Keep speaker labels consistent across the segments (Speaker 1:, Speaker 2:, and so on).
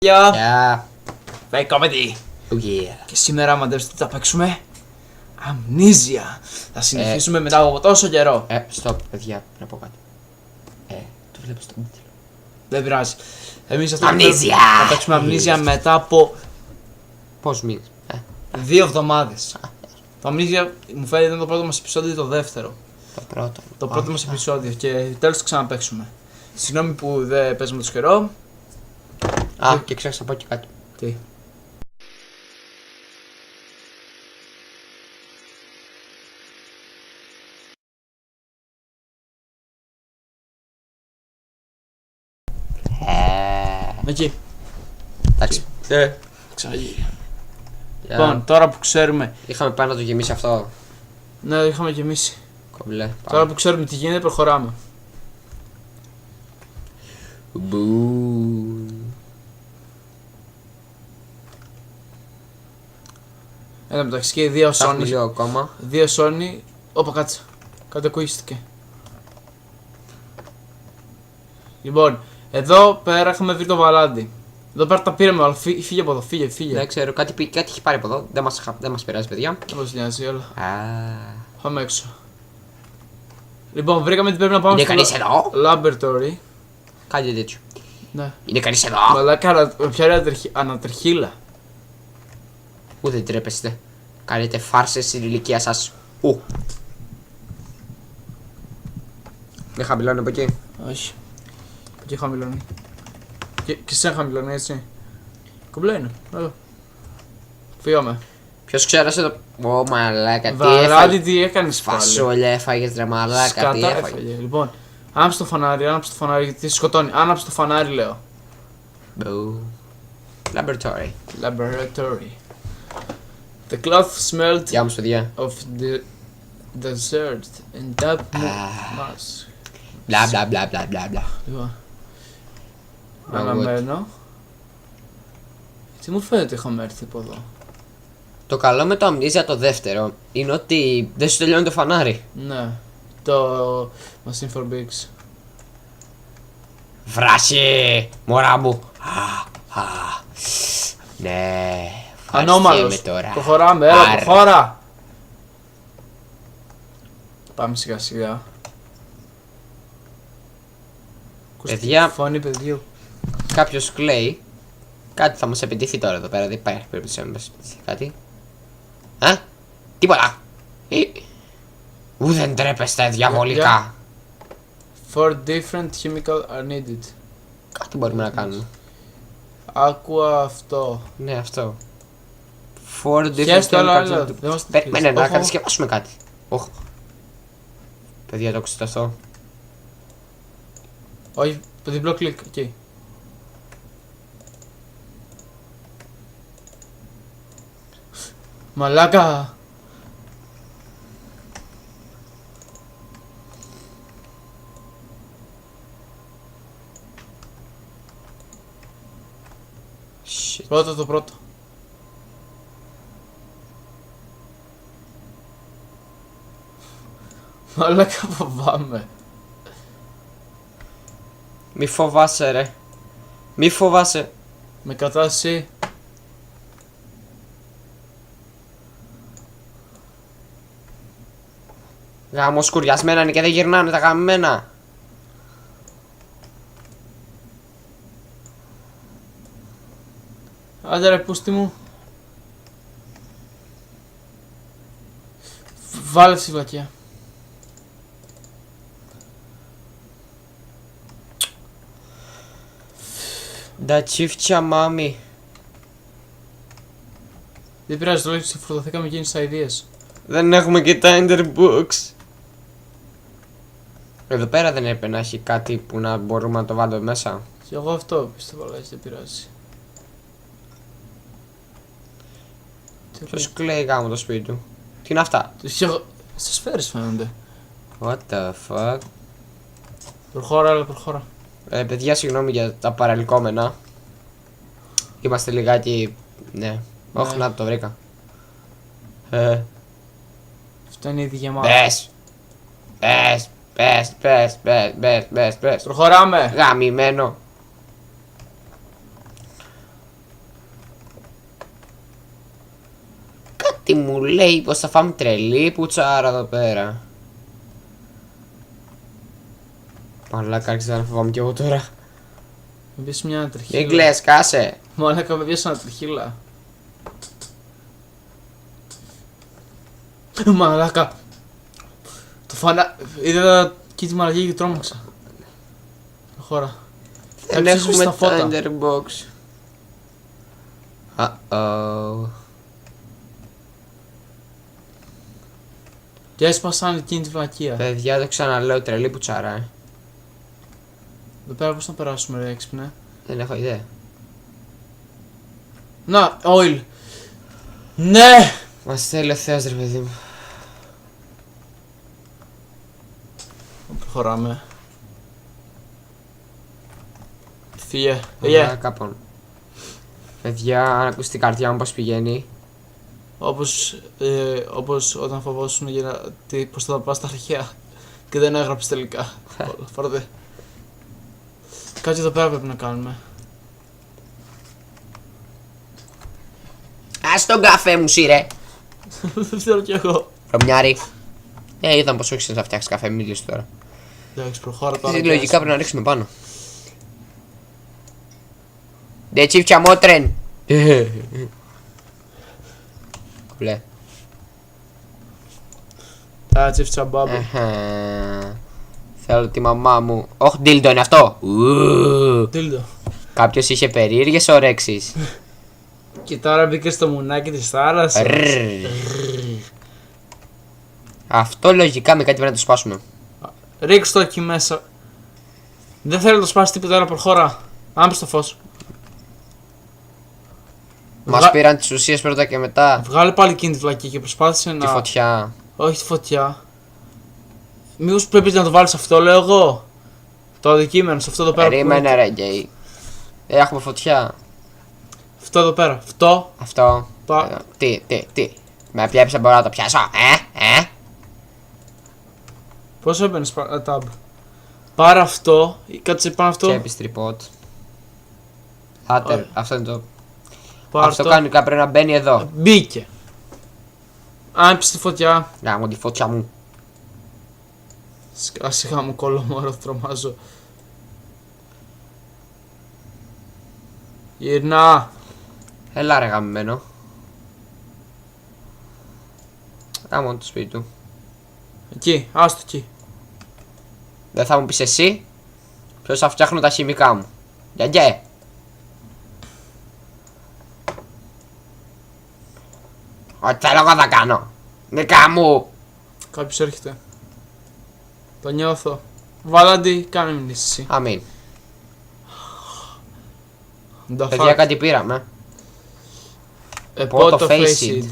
Speaker 1: Γεια!
Speaker 2: Γεια!
Speaker 1: Fake comedy!
Speaker 2: Oh yeah!
Speaker 1: Και σήμερα μαντέψτε τι θα παίξουμε. Αμνίζια! Θα συνεχίσουμε μετά από τόσο καιρό.
Speaker 2: Stop, παιδιά, να πω κάτι. Το βλέπω στον τίτλο.
Speaker 1: Δεν πειράζει. Εμείς αυτό
Speaker 2: Αμνίζια!
Speaker 1: θα παίξουμε αμνίζια μετά από
Speaker 2: Πώς μήνες?
Speaker 1: 2 εβδομάδες. Το αμνίζια μου φαίνεται ήταν το πρώτο μας επεισόδιο ή το δεύτερο.
Speaker 2: Το πρώτο.
Speaker 1: Το πρώτο μας επεισόδιο και τέλος το ξαναπαίξουμε. Συγγνώμη που δεν παίζουμε τόσο καιρό.
Speaker 2: Και ξέχασα να πω και κάτι.
Speaker 1: Τι. Εκεί.
Speaker 2: Εντάξει.
Speaker 1: Ξαναγεί. Λοιπόν, τώρα που ξέρουμε.
Speaker 2: Είχαμε πάει να το γεμίσει αυτό.
Speaker 1: Ναι, το είχαμε γεμίσει.
Speaker 2: Κομπλέ.
Speaker 1: Τώρα που ξέρουμε τι γίνεται, προχωράμε.
Speaker 2: Μπου.
Speaker 1: Ένα μεταξύ και δύο
Speaker 2: Θα έχουμε
Speaker 1: Sony.
Speaker 2: λίγο ακόμα.
Speaker 1: Δύο Sony. Όπα, κάτσε. Κάτι ακούστηκε. Λοιπόν, εδώ πέρα είχαμε βρει το βαλάντι. Εδώ πέρα τα πήραμε, αλλά φύγε από εδώ, φύγε.
Speaker 2: Δεν ξέρω, κάτι έχει πάρει από εδώ. Δεν μας πειράζει, παιδιά.
Speaker 1: Δεν μας νοιάζει όλα.
Speaker 2: Α.
Speaker 1: Πάμε έξω. Λοιπόν, βρήκαμε τι πρέπει να πάμε
Speaker 2: Είναι κανείς εδώ?
Speaker 1: laboratory.
Speaker 2: Κάτι τέτοιο.
Speaker 1: Ναι.
Speaker 2: Είναι κανείς εδώ?
Speaker 1: Μαλάκα, ποια ανατριχίλα.
Speaker 2: Ούτε τρέπεστε. Κάνετε φάρσες στην ηλικία σας. Δεν χαμηλώνει από εκεί.
Speaker 1: Όχι. Και χαμηλώνει. Και σε χαμηλώνει, έτσι. Κομπλέ είναι. Έλα. Φύγαμε.
Speaker 2: Ποιος ξέρασε το. Ω μαλάκα, τι
Speaker 1: Βαράδι,
Speaker 2: έφαγε.
Speaker 1: τι έκανες πάλι.
Speaker 2: Φασόλια έφαγες ρε μαλάκα, τι
Speaker 1: Σκατά
Speaker 2: έφαγε.
Speaker 1: Λοιπόν, άναψε το φανάρι, γιατί σκοτώνει. Άναψε το φανάρι, λέω.
Speaker 2: Μπου. Laboratory.
Speaker 1: Laboratory. The cloth smelled
Speaker 2: Γεια μου παιδιά.
Speaker 1: of the desert and that mask.
Speaker 2: Μπλα μπλα μπλα μπλα μπλα μπλα.
Speaker 1: Λοιπόν,
Speaker 2: Μα
Speaker 1: αναμένω. Τι μου φαίνεται είχαμε έρθει από εδώ.
Speaker 2: Το καλό με το Amnesia το δεύτερο είναι ότι δεν σου τελειώνει το φανάρι.
Speaker 1: Ναι, το Machine for Bigs.
Speaker 2: Βράση! Μωρά μου! Ναι.
Speaker 1: Ανώμαλος.
Speaker 2: Τώρα.
Speaker 1: Προχωράμε, έλα, προχώρα! Πάμε σιγά σιγά.
Speaker 2: Παιδιά.
Speaker 1: Φωνή παιδιού.
Speaker 2: Κάποιος κλαίει. Κάτι θα μας επιτύχει τώρα εδώ πέρα. Δεν υπάρχει περίπτωση να μας επιτύχει κάτι. Τίποτα! Δεν τρέπεστε διαβολικά.
Speaker 1: Four different chemical are needed.
Speaker 2: Κάτι μπορούμε να κάνουμε.
Speaker 1: Άκουα αυτό.
Speaker 2: Ναι, αυτό. Four different
Speaker 1: Χέστο,
Speaker 2: chemicals.
Speaker 1: δεν μας
Speaker 2: Περίμενε να
Speaker 1: Όχι,
Speaker 2: κατασκευάσουμε κάτι. Οχ. Παιδιά, το ακούσατε αυτό.
Speaker 1: όχι, το διπλό κλικ, εκεί. Μαλάκα!
Speaker 2: Shit.
Speaker 1: Πρώτο το πρώτο. Μαλάκα, φοβάμαι.
Speaker 2: Μη φοβάσαι ρε. Μη φοβάσαι.
Speaker 1: Με κατάσταση.
Speaker 2: Γάμο σκουριασμένα είναι και δεν γυρνάνε τα γαμμένα.
Speaker 1: Άντε ρε, πούστη μου. Βάλε στη βλακιά.
Speaker 2: Τα τσίφτια μάμι.
Speaker 1: Δεν πειράζει, τουλάχιστον φορτωθήκαμε εκείνες τις ιδέες.
Speaker 2: Δεν έχουμε και τα ender books. Εδώ πέρα δεν έπρεπε να έχει κάτι που να μπορούμε να το βάλουμε μέσα.
Speaker 1: Και εγώ αυτό πιστεύω, αλλά δεν πειράζει.
Speaker 2: Ποιος κλαίει γάμο το σπίτι του. Τι είναι αυτά?
Speaker 1: Στις σφαίρες φαίνονται.
Speaker 2: What the fuck.
Speaker 1: Προχώρα, αλλά προχώρα.
Speaker 2: Παιδιά, συγγνώμη για τα παραλυκόμενα. Είμαστε λιγάκι. Ναι. Όχι, να το βρήκα.
Speaker 1: Αυτό είναι ήδη γεμάτο.
Speaker 2: Πες.
Speaker 1: Προχωράμε.
Speaker 2: Γαμημένο. Κάτι μου λέει πως θα φάμε τρελή πουτσάρα εδώ πέρα. Μαλάκα, άρχισα να φοβάμαι κι εγώ τώρα.
Speaker 1: Με πιες μια τριχύλα.
Speaker 2: Μην κλαις, κάσε.
Speaker 1: Μαλάκα, με πιες ένα τριχύλα. Μαλάκα. Το φανα... Είδα εκεί τη μαλακή και τρόμαξα. Χώρα.
Speaker 2: Δεν
Speaker 1: Έψεις
Speaker 2: έχουμε
Speaker 1: στα φώτα.
Speaker 2: Thunderbox. Uh-oh.
Speaker 1: Και έσπασαν εκείνη τη βλακεία.
Speaker 2: Παιδιά, το ξαναλέω, τρελή πουτσάρα,
Speaker 1: Εδώ πέρα πώς να περάσουμε ρε έξυπνε.
Speaker 2: Δεν έχω ιδέα.
Speaker 1: Να, oil. Ναι!
Speaker 2: Μας θέλει ο Θεός, ρε παιδί μου.
Speaker 1: Προχωράμε. Φύγε. Φύγε.
Speaker 2: Κάπων. Παιδιά, αν ακούσει την καρδιά μου πως πηγαίνει.
Speaker 1: Όπως όταν φοβόσουν για πως θα πας στα αρχαία και δεν έγραψες τελικά. Φάρτε. Κάτι εδώ πέρα πρέπει να κάνουμε.
Speaker 2: Ας τον καφέ μου, σύρε.
Speaker 1: Δεν ξέρω κι εγώ.
Speaker 2: Ρωμιάρη. Είδαμε πως όχι να φτιάξει καφέ, μίλησε τώρα.
Speaker 1: Εντάξει, προχώρα τώρα.
Speaker 2: Λογικά πρέπει να ρίξουμε πάνω. Δεν τσίφτια μότρεν. Κουλέ.
Speaker 1: Τα τσίφτσα μπάμπου.
Speaker 2: Θέλω τη μαμά μου. Όχι, ντίλντο είναι αυτό.
Speaker 1: Τίλτο.
Speaker 2: Κάποιος είχε περίεργες ωρέξεις.
Speaker 1: Και τώρα μπήκε στο μουνάκι της θάλασσας.
Speaker 2: Αυτό λογικά με κάτι πρέπει να το σπάσουμε.
Speaker 1: Ρίξ' το εκεί μέσα. Δεν θέλω να το σπάσει τίποτα άλλο, προχώρα. Άμψε το φως.
Speaker 2: Μας πήραν τις ουσίες πρώτα και μετά.
Speaker 1: Βγάλε πάλι εκείνη τη βλακή και προσπάθησε
Speaker 2: Τη
Speaker 1: να...
Speaker 2: φωτιά.
Speaker 1: Όχι τη φωτιά. Μήπως πρέπει να το βάλεις αυτό, λέω εγώ. Το αντικείμενο, σε αυτό εδώ πέρα.
Speaker 2: Περίμενε ρε γκέι. Έχουμε φωτιά.
Speaker 1: Αυτό εδώ πέρα. Αυτό.
Speaker 2: Αυτό. Τι. Με πιέψε, μπορώ να το πιάσω.
Speaker 1: Πώς έμπαινες tab. Πάρε αυτό. Κάτσε πάνω αυτό.
Speaker 2: Τσέπης τρυπότ. Άτερ, αυτό είναι το.
Speaker 1: Πάρε
Speaker 2: Αυτό
Speaker 1: το.
Speaker 2: κανονικά πρέπει να μπαίνει εδώ.
Speaker 1: Μπήκε. Άμψε τη φωτιά.
Speaker 2: Να μου τη φωτιά μου.
Speaker 1: Σιγά μου κόλλο μωρό, τρομάζω. Γυρνά.
Speaker 2: Έλα ρε γαμμένο. Γάμω το σπίτι του.
Speaker 1: Εκεί, άστο εκεί.
Speaker 2: Δεν θα μου πεις εσύ ποιος θα φτιάχνω τα χημικά μου. Γιαγιέ. Ό,τι θέλω εγώ θα κάνω. Δικά μου.
Speaker 1: Κάποιος έρχεται. Το νιώθω. Βαλάντι, κάνε μηνύσεις εσύ.
Speaker 2: Αμήν.
Speaker 1: The
Speaker 2: Παιδιά
Speaker 1: fuck.
Speaker 2: κάτι πήραμε.
Speaker 1: Pot
Speaker 2: το
Speaker 1: of
Speaker 2: face
Speaker 1: acid.
Speaker 2: it.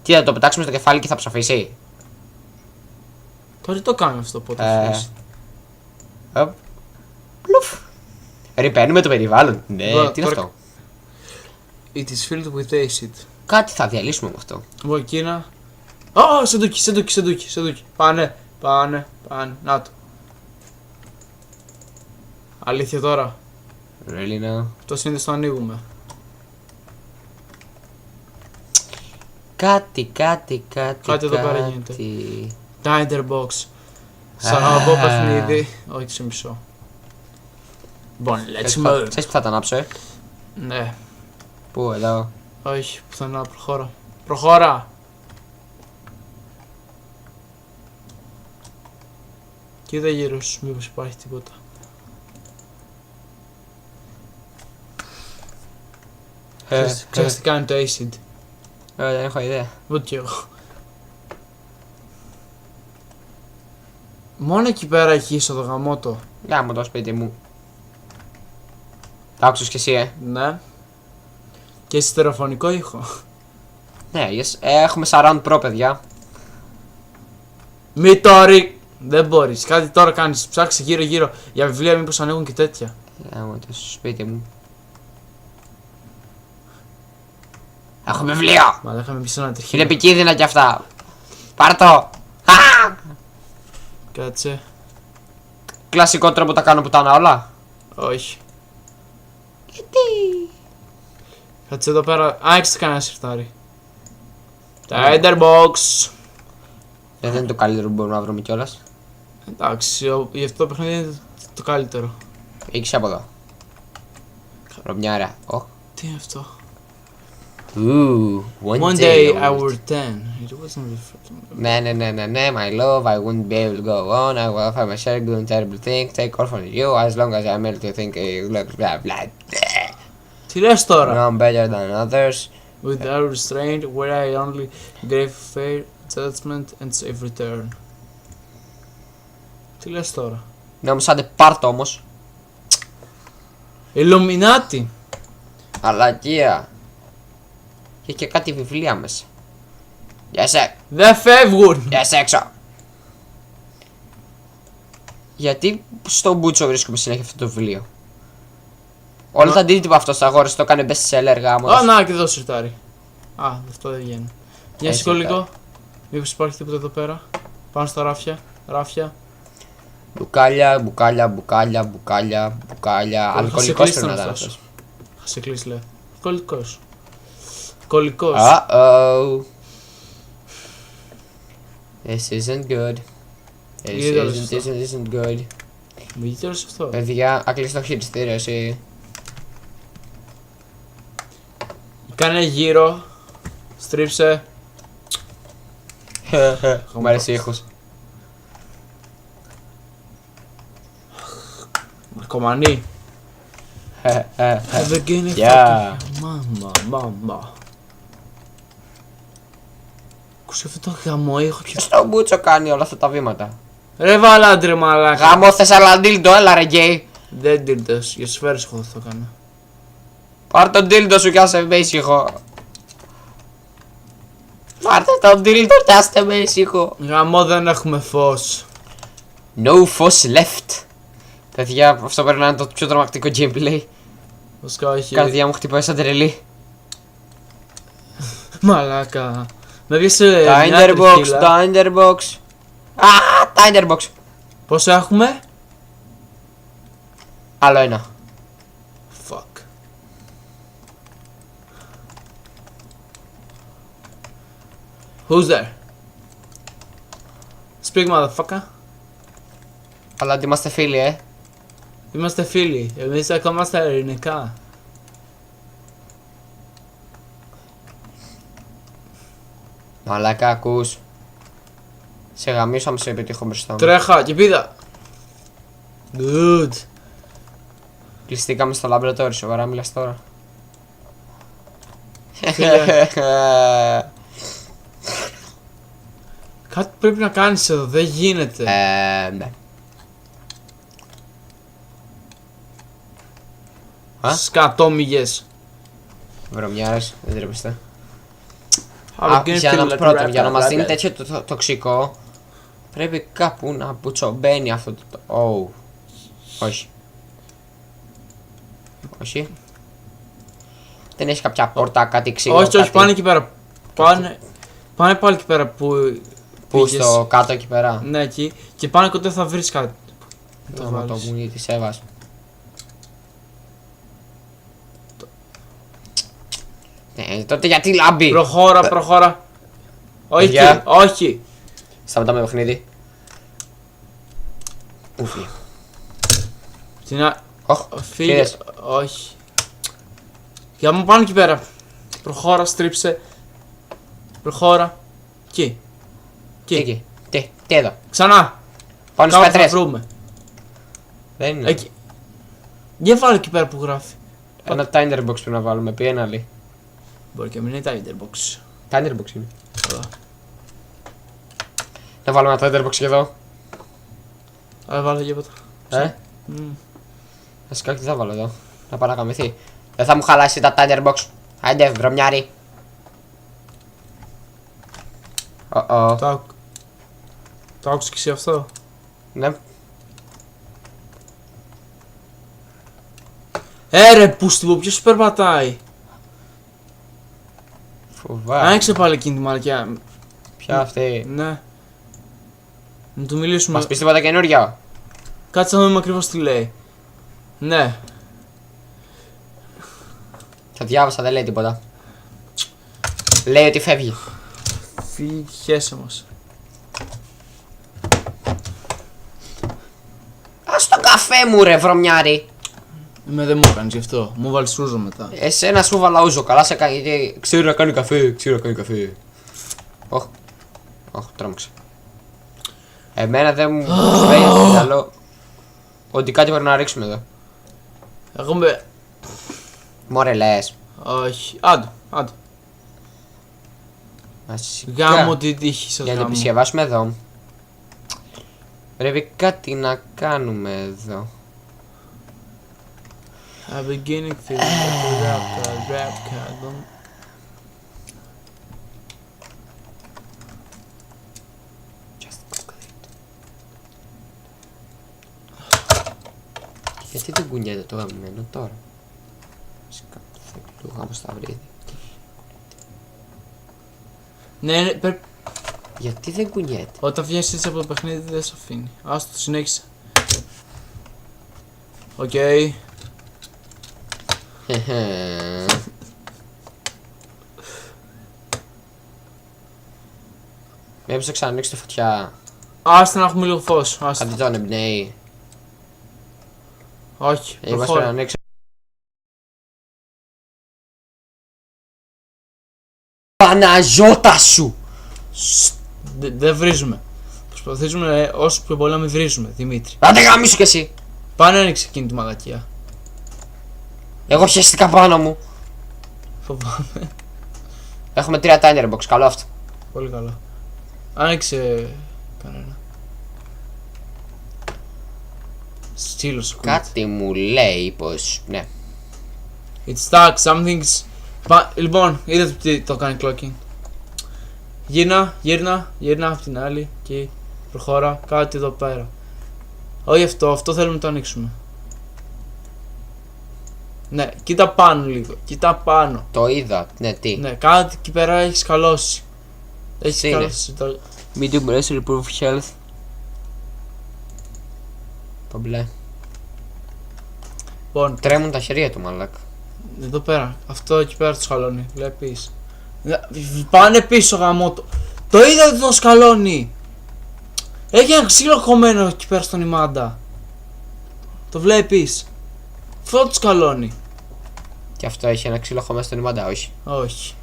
Speaker 2: Τι θα το πετάξουμε στο κεφάλι και θα ψοφήσει.
Speaker 1: Τώρα τι το κάνουμε αυτό το pot of acid.
Speaker 2: Οπ. Πλουφ. Ρηπαίνουμε το περιβάλλον. Ναι,
Speaker 1: Τώρα-
Speaker 2: τι είναι
Speaker 1: τώρα-
Speaker 2: αυτό.
Speaker 1: It is filled with acid.
Speaker 2: Κάτι θα διαλύσουμε με αυτό.
Speaker 1: Από εκείνα. Α, σεντούκι. Πάνε. Να το. Αλήθεια τώρα.
Speaker 2: Ρελίνα.
Speaker 1: Το συνήθως το ανοίγουμε.
Speaker 2: Κάτι
Speaker 1: εδώ πέρα γίνεται. Tinderbox. Σαν να μπω παιχνίδι. Όχι σε μισό. Λοιπόν, let's move.
Speaker 2: Ξέρεις που θα τα ανάψω,
Speaker 1: Ναι.
Speaker 2: Πού, εδώ.
Speaker 1: Όχι, πουθενά, προχώρα. Προχώρα! Κοίτα γύρω σου, μήπως υπάρχει τίποτα. Ξέρεις τι κάνει το acid.
Speaker 2: Δεν έχω ιδέα.
Speaker 1: Ούτε κι εγώ. Μόνο εκεί πέρα έχει είσοδο γαμώτο.
Speaker 2: Γάμο το σπίτι μου. Τα άκουσες κι εσύ,
Speaker 1: Ναι. Και στερεοφωνικό ήχο.
Speaker 2: Ναι, έχουμε surround pro, παιδιά.
Speaker 1: Μη τώρα! Δεν μπορείς. Κάτι τώρα κάνεις. Ψάξει γύρω-γύρω για βιβλία, μήπως ανοίγουν και τέτοια.
Speaker 2: Γάμο το σπίτι μου. Έχω βιβλίο!
Speaker 1: Μα δεν είχαμε πει σε ένα
Speaker 2: Είναι
Speaker 1: τριχύλο.
Speaker 2: επικίνδυνα κι αυτά. Πάρ' το!
Speaker 1: Κάτσε.
Speaker 2: Κλασικό τρόπο τα κάνω πουτάνα όλα.
Speaker 1: Όχι.
Speaker 2: Γιατί?
Speaker 1: Κάτσε εδώ πέρα. Α, έχεις κανένα σιρτάρι. Tinderbox.
Speaker 2: Δεν είναι το καλύτερο που μπορούμε να βρούμε κιόλας.
Speaker 1: Εντάξει, γι' αυτό το παιχνίδι είναι το καλύτερο.
Speaker 2: Έχεις από εδώ. Ρωμιάρα.
Speaker 1: Τι είναι αυτό?
Speaker 2: One
Speaker 1: day I
Speaker 2: old.
Speaker 1: were 10. It wasn't reflecting.
Speaker 2: Ναι, my love, I wouldn't be able to go on. I will have my share doing terrible things. Take off on you as long as I'm able to think blah blah.
Speaker 1: Τι λες τώρα?
Speaker 2: No, I'm better than others.
Speaker 1: Without restraint, where I only gave fair judgment and safe return. Τι λες τώρα?
Speaker 2: Ναι, όμως άντε πάρτο όμως.
Speaker 1: Illuminati.
Speaker 2: Αλακία. Και έχει και κάτι βιβλία μέσα. Γεια σε.
Speaker 1: Δεν φεύγουν.
Speaker 2: Γεια σε έξω. Γιατί στο Μπούτσο βρίσκουμε συνέχεια αυτό το βιβλίο? Όλα τα αντίτυπα αυτό στα αγόρες το έκανε best seller γάμος.
Speaker 1: Α, να και εδώ σιρτάρι. Α, αυτό δεν βγαίνει. Για
Speaker 2: Έχει
Speaker 1: σηκώ λίγο.
Speaker 2: σιρτάρι.
Speaker 1: Μήπως υπάρχει τίποτα εδώ πέρα? Πάνω στα ράφια. Ράφια.
Speaker 2: Μπουκάλια, μπουκάλια, μπουκάλια, μπουκάλια, μπουκάλια. Αλκοολικός πρέπει να ήταν αυτός.
Speaker 1: Θα σε κλείσει, λέει. Κολλικός. Κολλικός.
Speaker 2: Uh-oh. This isn't good. This isn't good.
Speaker 1: Μη γύρω σε αυτό.
Speaker 2: Παιδιά, άκλεισε το χειριστήριο εσύ.
Speaker 1: Κάνε γύρω. Στρίψε.
Speaker 2: Μου αρέσει ο ήχος.
Speaker 1: Κομμανί. Δεν γίνει
Speaker 2: Γεια.
Speaker 1: Μάμα. Ακούσε αυτό το γαμό ήχο.
Speaker 2: Ποιος το Μπούτσο κάνει όλα αυτά τα βήματα?
Speaker 1: Ρε βάλαντρε μαλάκα.
Speaker 2: Γάμο θες αλλά ντίλντο, έλα ρε γκέι.
Speaker 1: Δεν τίλτος, για σφαίρες εγώ θα το κάνω.
Speaker 2: Πάρ' τον ντίλντο σου κι άσε με ήσυχο. Πάρτε τον ντίλντο κι άστε με ήσυχο.
Speaker 1: Γαμό δεν έχουμε φως.
Speaker 2: No fuss left. Παιδιά, αυτό πρέπει να είναι το πιο τρομακτικό gameplay.
Speaker 1: Βασικά όχι.
Speaker 2: Η καρδιά μου χτυπάει σαν τρελή.
Speaker 1: Μαλάκα. Με βγες σε μια
Speaker 2: Tinderbox,
Speaker 1: τριχύλα.
Speaker 2: Tinderbox. Α, Tinderbox.
Speaker 1: Πόσο έχουμε?
Speaker 2: Άλλο ένα.
Speaker 1: Fuck. Who's there? Speak motherfucker.
Speaker 2: Αλλά ότι είμαστε φίλοι,
Speaker 1: Είμαστε φίλοι. Εμείς ακόμα στα ελληνικά.
Speaker 2: Μαλάκα, ακούς. Σε γαμίσω άμα σε πετύχω μπροστά μου.
Speaker 1: Τρέχα και πήδα. Good.
Speaker 2: Κλειστήκαμε στο λαμπρατόριο, σοβαρά μιλάς τώρα.
Speaker 1: Κάτι πρέπει να κάνεις εδώ, δεν γίνεται.
Speaker 2: Ναι. Α?
Speaker 1: Σκατόμυγες.
Speaker 2: Βρωμιάρες, δεν τρέπεστε.
Speaker 1: I'll get
Speaker 2: Για
Speaker 1: filled
Speaker 2: να,
Speaker 1: with
Speaker 2: πρώτον, για να
Speaker 1: rap,
Speaker 2: μας
Speaker 1: rap,
Speaker 2: δίνει
Speaker 1: rap.
Speaker 2: τέτοιο τοξικό, πρέπει κάπου να μπουτσομπαίνει αυτό το... Oh. Όχι. Όχι. Δεν έχει κάποια πόρτα, κάτι ξύλο,
Speaker 1: Όχι, όχι,
Speaker 2: κάτι
Speaker 1: πάνε εκεί πέρα. Πάνε πάλι εκεί πέρα που
Speaker 2: που
Speaker 1: πήγες.
Speaker 2: στο κάτω εκεί πέρα.
Speaker 1: Ναι, εκεί. Και πάνε κοντά θα βρεις κάτι.
Speaker 2: Το
Speaker 1: Το
Speaker 2: μοτό
Speaker 1: βάλεις.
Speaker 2: μου της Εύας. Ναι, τότε γιατί λάμπει.
Speaker 1: Προχώρα. Όχι,
Speaker 2: Παιδιά.
Speaker 1: όχι.
Speaker 2: Σταματάμε το παιχνίδι. Ούφι.
Speaker 1: Τι να...
Speaker 2: Οχ,
Speaker 1: Φύγε.
Speaker 2: είδες.
Speaker 1: Όχι. Για μου πάνω εκεί πέρα. Προχώρα, στρίψε. Προχώρα. Εκεί.
Speaker 2: Τι, τι εδώ.
Speaker 1: Ξανά.
Speaker 2: Πάνω στις
Speaker 1: Κάπου θα
Speaker 2: πέτρες.
Speaker 1: βρούμε.
Speaker 2: Δεν είναι.
Speaker 1: Εκεί. Για βάλω εκεί πέρα που γράφει.
Speaker 2: Ένα Tinderbox πρέπει να βάλουμε, πει ένα άλλη.
Speaker 1: Μπορεί και να μην είναι τα Tinderbox.
Speaker 2: Tinderbox είναι.
Speaker 1: Εδώ.
Speaker 2: Να βάλουμε ένα Tinderbox και εδώ.
Speaker 1: Αλλά βάλω τίποτα.
Speaker 2: Βασικά τι θα βάλω εδώ. Να παρακαμηθεί. Δεν θα μου χαλάσει τα Tinderbox. Άιντε, βρωμιάρι.
Speaker 1: Το άκουσες και εσύ αυτό.
Speaker 2: Ναι.
Speaker 1: Ρε πούστη, ποιος περπατάει.
Speaker 2: Φοβάμαι.
Speaker 1: Άνοιξε πάλι εκείνη τη μαλακιά.
Speaker 2: Ποια αυτή.
Speaker 1: Ναι. Να του μιλήσουμε.
Speaker 2: Μας πεις τίποτα καινούριο.
Speaker 1: Κάτσε να δούμε ακριβώς τι λέει. Ναι.
Speaker 2: Θα διάβασα, δεν λέει τίποτα. Λέει ότι φεύγει.
Speaker 1: Φύγει, χέσε μας.
Speaker 2: Ας το καφέ μου ρε βρωμιάρη.
Speaker 1: Δεν μου έκανες γι' αυτό. Μου βάλεις ούζο μετά.
Speaker 2: Εσένα σου βάλα ούζο, καλά σε κάνει. Γιατί ξέρει να κάνει καφέ, ξέρει να κάνει καφέ. Όχι, τρόμαξα. Εμένα δεν μου φέρει το μυαλό ότι κάτι πρέπει να ρίξουμε εδώ.
Speaker 1: Έχουμε.
Speaker 2: Μωρέ λες.
Speaker 1: Όχι. Άντε.
Speaker 2: Βασικά.
Speaker 1: Γάμο τη τύχη σας
Speaker 2: Για να το
Speaker 1: γάμο.
Speaker 2: επισκευάσουμε εδώ. Πρέπει κάτι να κάνουμε εδώ.
Speaker 1: A beginning feeling like a rap card.
Speaker 2: Γιατί δεν κουνιέται το γαμμένο τώρα. Φυσικά θα του γάμο στα βρύδι.
Speaker 1: Ναι, πρέπει.
Speaker 2: Γιατί δεν κουνιέται.
Speaker 1: Όταν βγαίνεις έτσι από το παιχνίδι δεν σε αφήνει. Άστο, το συνέχισε. Οκ.
Speaker 2: Μήπως θα ξανανοίξει τη φωτιά.
Speaker 1: Άστε να έχουμε λίγο φως. Άστε.
Speaker 2: Αντί τον εμπνέει.
Speaker 1: Όχι.
Speaker 2: Είμαστε να
Speaker 1: Προχώρα.
Speaker 2: ανοίξει. Παναγιώτα σου!
Speaker 1: Δεν βρίζουμε. Προσπαθήσουμε όσο πιο πολύ να μην βρίζουμε, Δημήτρη.
Speaker 2: Άντε γαμίσου κι εσύ!
Speaker 1: Πάνε άνοιξε εκείνη τη μαλακία.
Speaker 2: Εγώ χαίστηκα πάνω μου.
Speaker 1: Φοβάμαι.
Speaker 2: Έχουμε 3 tiner box, καλό αυτό.
Speaker 1: Πολύ καλά. Άνοιξε κανένα. Στήλος ακούγεται.
Speaker 2: Κάτι μου λέει πως. Ναι.
Speaker 1: It's stuck, something's. Λοιπόν, είδατε τι το κάνει clocking. Γύρνα από την άλλη και προχώρα κάτι εδώ πέρα. Όχι αυτό θέλουμε να το ανοίξουμε. Ναι, κοίτα πάνω λίγο, κοίτα πάνω.
Speaker 2: Το είδα, ναι, τι.
Speaker 1: Ναι, κάτι εκεί πέρα έχει σκαλώσει. Έχει
Speaker 2: Τι είναι?
Speaker 1: σκαλώσει το.
Speaker 2: Medium rest improve health. Το μπλε.
Speaker 1: Λοιπόν,
Speaker 2: Τρέμουν τα χέρια του μαλάκα.
Speaker 1: εδώ πέρα, αυτό εκεί πέρα το σκαλώνει, βλέπεις. Πάνε πίσω γαμότο. Το είδατε το σκαλώνει. Έχει ένα ξύλο κομμένο εκεί πέρα στον ημάντα. Το βλέπεις. Αυτό το σκαλώνει.
Speaker 2: Και αυτό έχει ένα ξύλο χωμένο στον ημάντα, όχι.
Speaker 1: Όχι.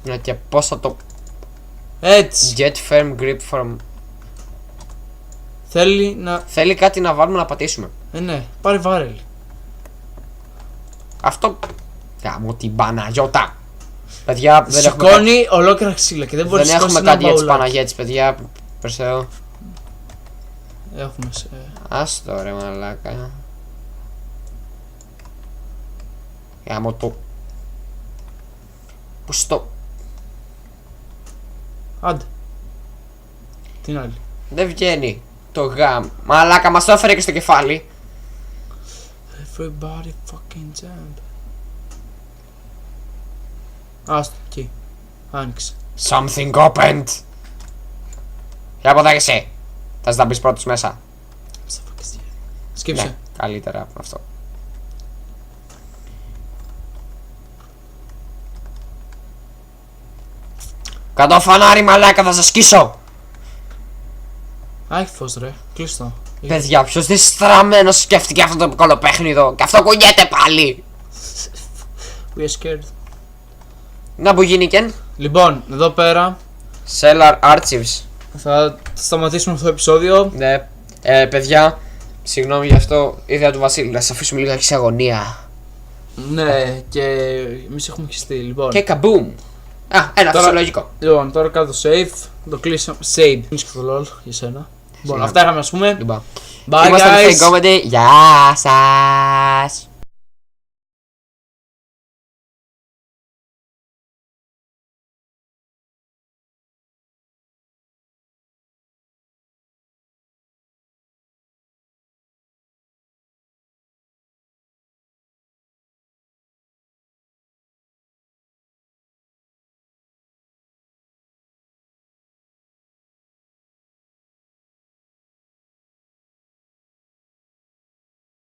Speaker 2: Ναι, και πώς θα το.
Speaker 1: Έτσι.
Speaker 2: Get firm grip from.
Speaker 1: Θέλει να.
Speaker 2: Θέλει κάτι να βάλουμε να πατήσουμε.
Speaker 1: Ναι, πάρε βάρελ.
Speaker 2: Αυτό. Γάμο την Παναγιώτα. Παιδιά, δεν έχουμε,
Speaker 1: Σηκώνει ολόκληρα ξύλα και δεν μπορεί να
Speaker 2: δεν έχουμε
Speaker 1: σηκώσει
Speaker 2: κάτι για τις
Speaker 1: ένα μπαουλάκι.
Speaker 2: Παναγιέτες, παιδιά. Προς Θεό.
Speaker 1: Έχουμε σε.
Speaker 2: Άστο ρε μαλάκα. Γάμο το. Πώς το.
Speaker 1: Άντε. Την άλλη.
Speaker 2: Δεν βγαίνει το γάμ. Μαλάκα, μας το έφερε και στο κεφάλι.
Speaker 1: Everybody fucking jump. Άστο, εκεί. Άνοιξε.
Speaker 2: Something opened. Για αποδέχεσαι. Θες να μπεις πρώτος μέσα.
Speaker 1: Σκύψε.
Speaker 2: Ναι, καλύτερα από αυτό. Κάτω φανάρι μαλάκα, θα σας σκίσω.
Speaker 1: Α, έχει φως ρε. Κλείστο.
Speaker 2: Παιδιά, ποιος διστραμμένος σκέφτηκε αυτό το κολοπέχνιδο. Και αυτό κουνιέται πάλι.
Speaker 1: We are scared.
Speaker 2: Να που γίνηκεν.
Speaker 1: Λοιπόν, εδώ πέρα
Speaker 2: Cellar Archives.
Speaker 1: θα σταματήσουμε αυτό το επεισόδιο.
Speaker 2: Ναι. Παιδιά, συγγνώμη γι' αυτό. Ιδέα του Βασίλη, να σας αφήσουμε λίγα σε αγωνία.
Speaker 1: Ναι, και εμείς έχουμε χυστεί. Λοιπόν,
Speaker 2: Και καμπούμ. Ένα φυσιολογικό.
Speaker 1: λοιπόν, τώρα κάτω save. Το κλείσαμε. Save. Μην το LOL για σένα. Λοιπόν, αυτά είχαμε να πούμε.
Speaker 2: Λοιπόν.
Speaker 1: Bye
Speaker 2: Είμαστε
Speaker 1: guys.
Speaker 2: Comedy. Γεια σας.